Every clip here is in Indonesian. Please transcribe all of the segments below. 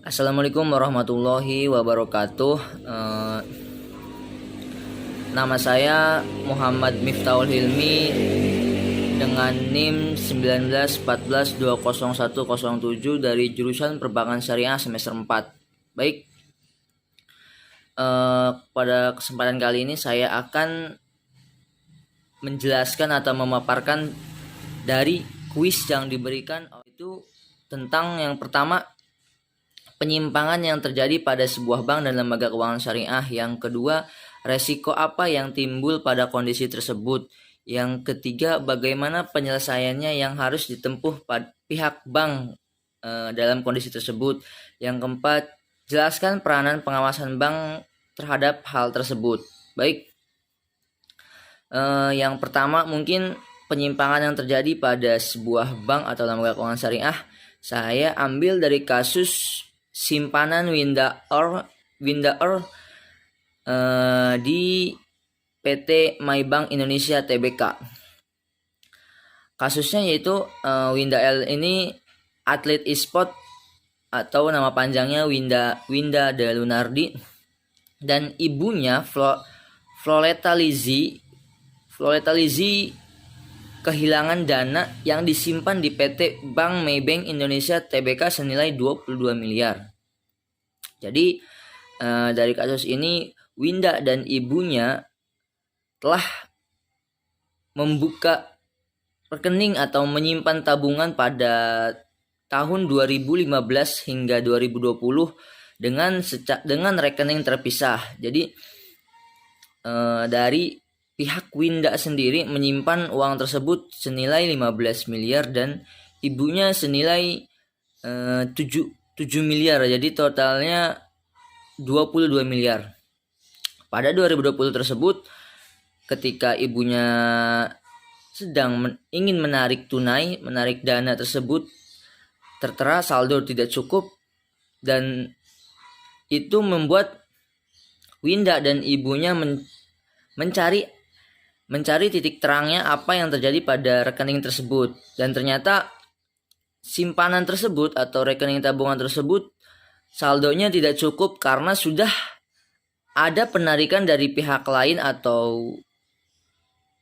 Assalamualaikum warahmatullahi wabarakatuh. Nama saya Muhammad Miftahul Hilmi dengan NIM 1914200107 dari jurusan Perbankan Syariah semester 4. Baik, pada kesempatan kali ini saya akan menjelaskan atau memaparkan dari kuis yang diberikan, itu tentang yang pertama, penyimpangan yang terjadi pada sebuah bank dan lembaga keuangan syariah. Yang kedua, resiko apa yang timbul pada kondisi tersebut. Yang ketiga, bagaimana penyelesaiannya yang harus ditempuh pihak bank dalam kondisi tersebut. Yang keempat, jelaskan peranan pengawasan bank terhadap hal tersebut. Baik, yang pertama mungkin penyimpangan yang terjadi pada sebuah bank atau lembaga keuangan syariah. Saya ambil dari kasus simpanan Winda Earl di PT Maybank Indonesia Tbk. Kasusnya yaitu Winda Earl ini atlet e-sport atau nama panjangnya Winda De Lunardi, dan ibunya Floretta Lizzie kehilangan dana yang disimpan di PT Bank Maybank Indonesia Tbk senilai 22 miliar. Jadi dari kasus ini Winda dan ibunya telah membuka rekening atau menyimpan tabungan pada tahun 2015 hingga 2020 dengan rekening terpisah. Jadi dari pihak Winda sendiri menyimpan uang tersebut senilai 15 miliar dan ibunya senilai 7 miliar. Jadi totalnya 22 miliar. Pada 2020 tersebut, ketika ibunya sedang ingin menarik dana tersebut, tertera saldo tidak cukup, dan itu membuat Winda dan ibunya mencari titik terangnya apa yang terjadi pada rekening tersebut. Dan ternyata simpanan tersebut atau rekening tabungan tersebut saldonya tidak cukup karena sudah ada penarikan dari pihak lain atau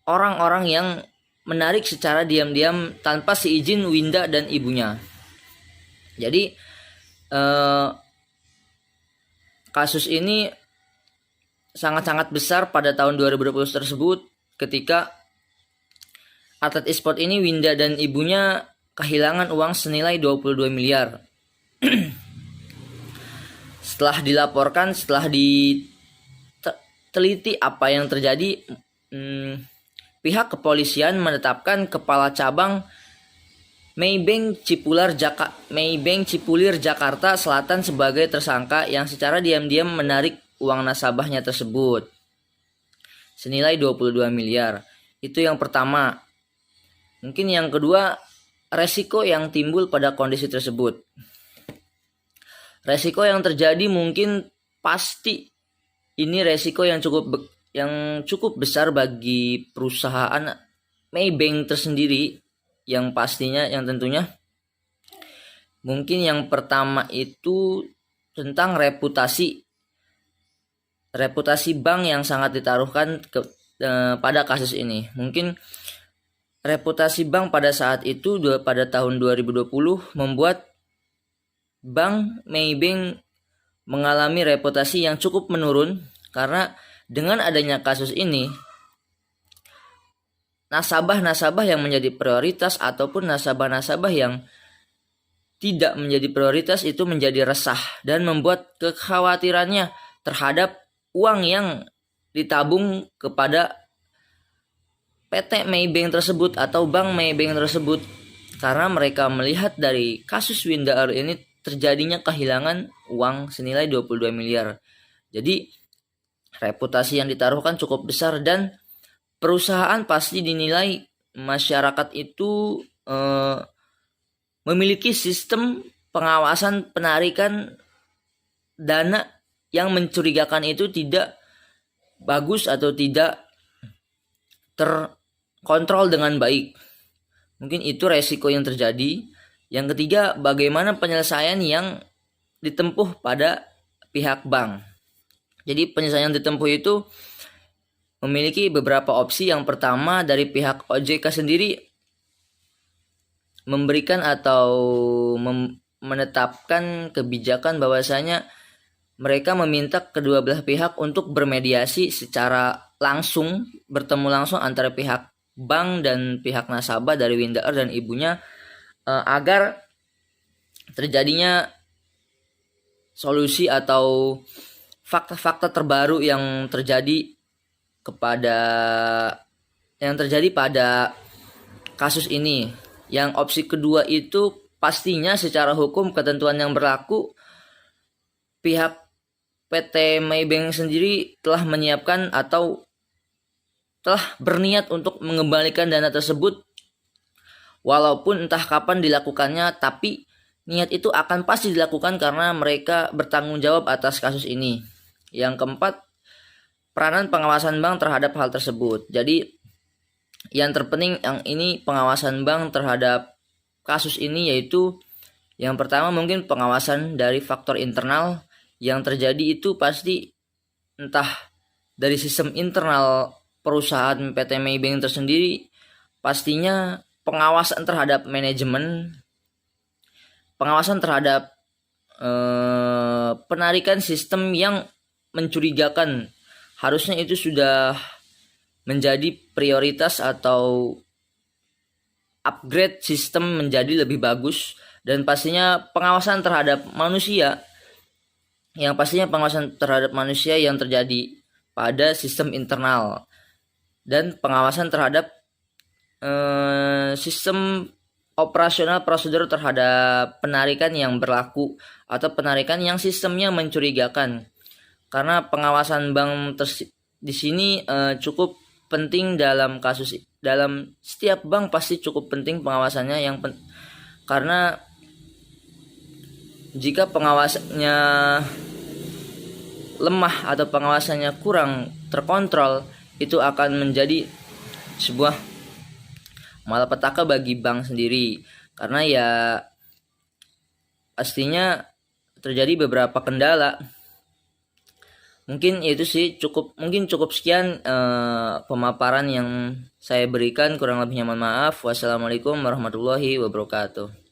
orang-orang yang menarik secara diam-diam tanpa seizin Winda dan ibunya. Jadi kasus ini sangat-sangat besar pada tahun 2020 tersebut, ketika atlet e-sport ini, Winda dan ibunya, kehilangan uang senilai 22 miliar. Setelah dilaporkan, setelah diteliti apa yang terjadi, pihak kepolisian menetapkan kepala cabang Maybank Cipulir Jakarta Selatan sebagai tersangka yang secara diam-diam menarik uang nasabahnya tersebut senilai 22 miliar. Itu yang pertama. Mungkin yang kedua, resiko yang timbul pada kondisi tersebut. Resiko yang terjadi mungkin pasti ini resiko yang cukup besar bagi perusahaan Maybank tersendiri, yang tentunya mungkin yang pertama itu tentang reputasi bank yang sangat ditaruhkan pada kasus ini. Mungkin reputasi bank pada saat itu, pada tahun 2020, membuat Bank Maybank mengalami reputasi yang cukup menurun, karena dengan adanya kasus ini, nasabah-nasabah yang menjadi prioritas ataupun nasabah-nasabah yang tidak menjadi prioritas itu menjadi resah dan membuat kekhawatirannya terhadap uang yang ditabung kepada PT Maybank tersebut atau Bank Maybank tersebut, karena mereka melihat dari kasus Winda Earl ini terjadinya kehilangan uang senilai 22 miliar. Jadi reputasi yang ditaruhkan cukup besar, dan perusahaan pasti dinilai masyarakat itu memiliki sistem pengawasan penarikan dana yang mencurigakan itu tidak bagus atau tidak terkontrol dengan baik. Mungkin itu resiko yang terjadi. Yang ketiga, bagaimana penyelesaian yang ditempuh pada pihak bank. Jadi penyelesaian ditempuh itu memiliki beberapa opsi. Yang pertama, dari pihak OJK sendiri memberikan atau menetapkan kebijakan bahwasanya mereka meminta kedua belah pihak untuk bermediasi secara langsung, bertemu langsung antara pihak bank dan pihak nasabah dari Windaer dan ibunya, agar terjadinya solusi atau fakta-fakta terbaru yang terjadi pada kasus ini. Yang opsi kedua itu pastinya secara hukum ketentuan yang berlaku, pihak PT Maybank sendiri telah menyiapkan atau telah berniat untuk mengembalikan dana tersebut, walaupun entah kapan dilakukannya, tapi niat itu akan pasti dilakukan karena mereka bertanggung jawab atas kasus ini. Yang keempat, peranan pengawasan bank terhadap hal tersebut. Jadi yang terpenting yang ini pengawasan bank terhadap kasus ini, yaitu yang pertama mungkin pengawasan dari faktor internal. Yang terjadi itu pasti entah dari sistem internal perusahaan PT Maybank tersendiri, pastinya pengawasan terhadap manajemen, pengawasan terhadap penarikan sistem yang mencurigakan, harusnya itu sudah menjadi prioritas atau upgrade sistem menjadi lebih bagus. Dan pastinya pengawasan terhadap manusia, yang pastinya pengawasan terhadap manusia yang terjadi pada sistem internal, dan pengawasan terhadap sistem operasional prosedur terhadap penarikan yang berlaku atau penarikan yang sistemnya mencurigakan. Karena pengawasan bank di sini cukup penting dalam setiap bank pasti cukup penting pengawasannya, karena jika pengawasannya lemah atau pengawasannya kurang terkontrol, itu akan menjadi sebuah malapetaka bagi bank sendiri, karena ya pastinya terjadi beberapa kendala. Mungkin itu sih cukup sekian pemaparan yang saya berikan, kurang lebihnya mohon maaf. Wassalamualaikum warahmatullahi wabarakatuh.